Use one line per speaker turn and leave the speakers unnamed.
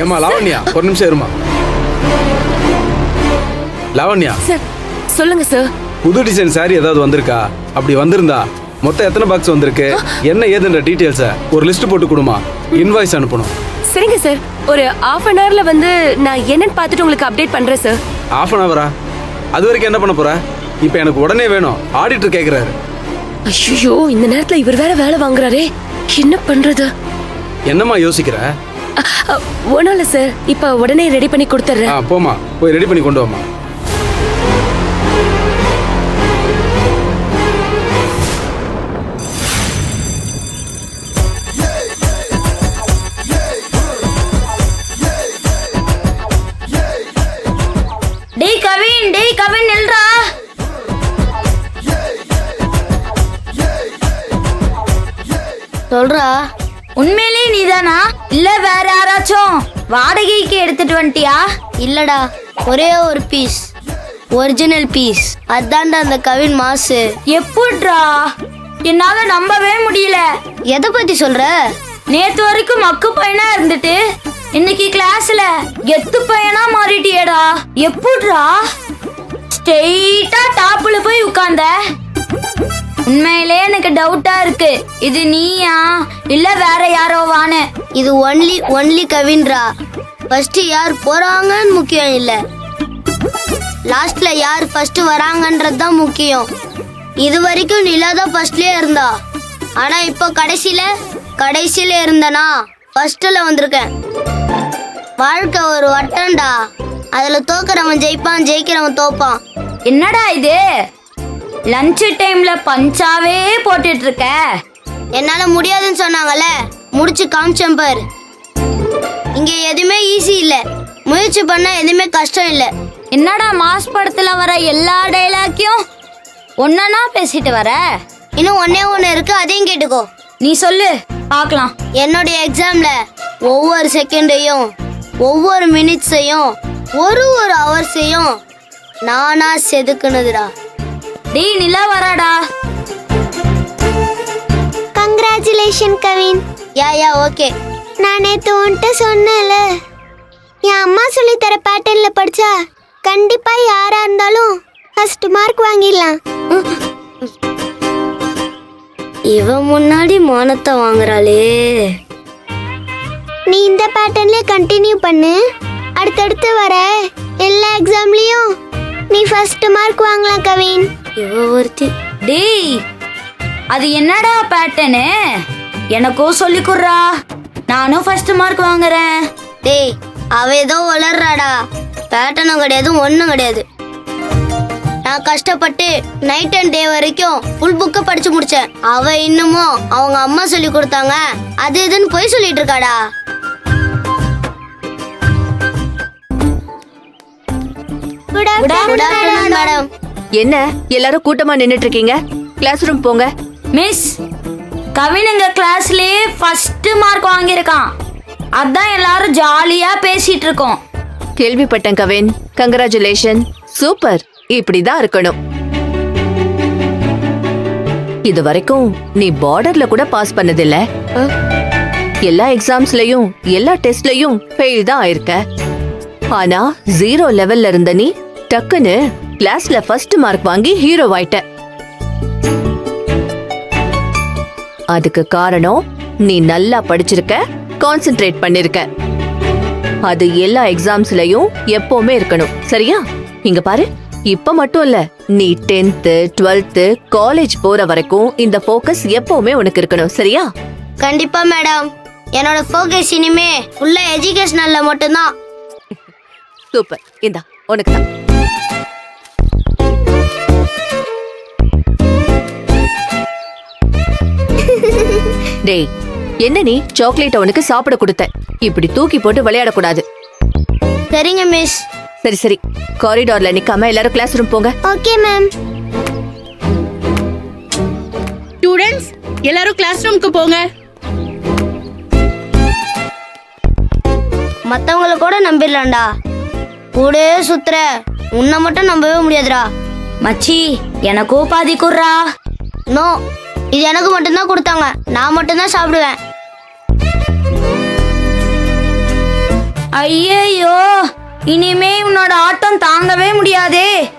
ஏமா லாவண்யா, ஒரு நிமிஷம் இருமா. லாவண்யா
சார் சொல்லுங்க சார்.
புது டிசைன் சாரி ஏதாவது வந்திருக்கா? அப்படி வந்திருந்தா மொத்தம் எத்தனை பாக்ஸ் வந்திருக்கு, என்ன ஏதுன்ற டீடைல்ஸை ஒரு லிஸ்ட் போட்டு கொடுமா. இன்வாய்ஸ் அனுப்பணும்.
சரிங்க சார், ஒரு half an hourல வந்து நான் என்னன்னு பார்த்துட்டு உங்களுக்கு அப்டேட் பண்றேன் சார்.
½ அன் ஹவரா? அது வரைக்கும் என்ன பண்ண போற? இப்போ எனக்கு உடனே வேணும், ஆடிட்டர் கேட்குறாரு.
ஐயோ, இந்த நேரத்துல இவர் வேற வேலை வாங்குறாரே, என்ன பண்றது?
என்னம்மா யோசிக்கிற?
ஒன்றும் இல்லை சார், இப்போ உடனே ரெடி பண்ணி கொடுத்துட்றேன்.
போமா, போய் ரெடி பண்ணி கொண்டு வாமா.
டேய் கவின் நில்றா. சொல்றா, உண்மையிலே நீதானா இல்ல வேற யாராச்சும் வாடகைக்கு எடுத்துட்டு வந்துட்டியா? இல்லடா, ஒரே ஒரு பீஸ், ஒரிஜினல் பீஸ். அதான்டா அந்த கவின் மாசு. எப்படிடா? என்னால நம்பவே முடியல. எதை பத்தி சொல்ற? நேத்து வரைக்கும் மக்கு பையனா இருந்துட்டு இன்னைக்கு கிளாஸ்ல கெத்து பையனா மாறிட்டியேடா. எப்படிடா ஸ்ட்ரெயிட்டா டாப்ல போய் உட்கார்ந்த? உண்மையிலே எனக்கு டவுட்டா இருக்கு, இது நீயா இல்ல வேற யாரோவானு. இது ஒன்லி கவின்ரா. ஃபர்ஸ்ட் யார் போறாங்கன்னு முக்கியம் இல்ல, லாஸ்ட்ல யார் ஃபர்ஸ்ட் வராங்கன்றது தான் முக்கியம். இது வரைக்கும் நிலா தான் ஃபர்ஸ்ட்லயே இருந்தா, ஆனா இப்போ கடைசியில இருந்தனா ஃபர்ஸ்ட்ல வந்திருக்கேன். வாழ்க்கை ஒரு வட்டம்டா, அதுல தோக்குறவன் ஜெயிப்பான், ஜெயிக்கிறவன் தோப்பான். என்னடா இது லஞ்ச் டைம்ல பஞ்சாவே போட்டுட்டு இருக்க? என்னால முடியாதுன்னு சொன்னாங்கல்ல, முடிச்சு காமிச்சேன் பாரு. இங்க எதுவுமே ஈஸி இல்ல, முயற்சி பண்ணா எதுவுமே கஷ்டம் இல்ல. என்னடா மாஸ் படத்துல வர எல்லா டைலாக்கையும் ஒன்னா பேசிட்டு வர? இன்னும் ஒண்ணு இருக்கு, அதையும் கேட்டுக்கோ. நீ சொல்லு பார்க்கலாம். என்னுடைய எக்ஸாம்ல ஒவ்வொரு செகண்டையும், ஒவ்வொரு மினிட்ஸையும், ஒரு ஹவர்ஸையும் நானா செதுக்குனதுடா. டேய் நிலா வராடா.
கங்க்ராச்சுலேஷன் கவின்.
Yeah okay.
நான் நேத்து உன்கிட்ட சொன்னேன்ல, என் அம்மா சொல்லி தர பேட்டர்ன்ல படிச்சா கண்டிப்பா யாரா இருந்தாலும் ஃபர்ஸ்ட் மார்க் வாங்கிடலாம்.
இவன் முன்னாடி மானத்தை வாங்குறாளே.
நீ இந்த பேட்டர்ன்ல கண்டினியூ பண்ணு, அடுத்தடுத்து வர எல்லா எக்ஸாம்லயும் நீ ஃபர்ஸ்ட் மார்க் வாங்கலாம் கவின்.
இவ ஒருத்தி. டேய் அது என்னடா பேட்டர்னு, எனக்கும் சொல்லி குடுறா, நானும் ஃபர்ஸ்ட் மார்க் வாங்குறேன். டேய் அவ ஏதோ வளர்றாடா, பேட்டர்னும் கிடையாது ஒன்னும் கிடையாது. நான் கஷ்டப்பட்டு நைட் அண்ட் டே வரைக்கும் ஃபுல் புக்கை படிச்சு முடிச்சேன். அவ இன்னமும் அவங்க அம்மா சொல்லி கொடுத்தாங்க அது இதுன்னு போய் சொல்லிட்டு இருக்காடா.
Good afternoon
madam.
என்ன எல்லாரும் கூட்டமா நின்னுட்டு இருக்கீங்க? கிளாஸ் ரூம் போங்க.
மிஸ், கவின் எங்க கிளாஸ்லயே ஃபர்ஸ்ட் மார்க் வாங்கியிருக்கான், அதான் எல்லாரும் ஜாலியா பேசிட்டு இருக்கோம்.
கேள்விப்பட்டேன் கவின், கங்க்ராச்சுலேஷன், சூப்பர். இப்படிதான் இருக்கணும். இது வரைக்கும் நீ பார்டர்ல கூட பாஸ் பண்ணதில்ல, எல்லா எக்ஸாம்ஸ்லயும் எல்லா டெஸ்ட்லயும் ஃபெயில் தான் ஆயிருக்க. ஆனா 0 லெவல்ல இருந்த நீ டக்குன்னு கிளாஸ்ல ஃபர்ஸ்ட் மார்க் வாங்கி ஹீரோ ஆயிட்ட. அதுக்கு காரணம் நீ நல்லா படிச்சிருக்க, கான்சென்ட்ரேட் பண்ணிருக்க. அது எல்லா எக்ஸாம்ஸ்லயும் எப்பவுமே இருக்கணும், சரியா? இங்க பாரு, இப்ப மட்டும் இல்ல, நீ 10th 12th காலேஜ் போற வரைக்கும் இந்த ஃபோக்கஸ் எப்பவுமே உனக்கு இருக்கணும், சரியா?
கண்டிப்பா மேடம், என்னோட ஃபோக்கஸ் இனிமே ஃபுல்லா எஜுகேஷனல்ல மட்டும்தான்.
சூப்பர், இந்தா உனக்கு தான். டேய், என்ன நீ சாக்லேட் அவனுக்கு சாப்பிட கொடுத்த, இப்படி தூக்கி போட்டு விளையாடக்கூடாது.
சரிங்க மிஸ்.
சரி சரி, காரிடார்ல நிக்காம எல்லாரும் கிளாஸ் ரூம் போங்க.
Okay ma'am.
ஸ்டூடண்ட்ஸ் எல்லாரும் கிளாஸ் ரூமுக்கு போங்க.
மத்தவங்கள கூட நம்பிடலாம்டா, கூடவே சுத்துற உன்னை மட்டும் நம்பவே முடியாதுடா. மச்சி எனக்கும் பாதி குடுறா. நோ, இது எனக்கு மட்டும்தான் கொடுத்தாங்க, நான் மட்டும்தான் சாப்பிடுவேன். ஐயையோ, இனிமே உன்னோட ஆட்டம் தாங்கவே முடியாதே.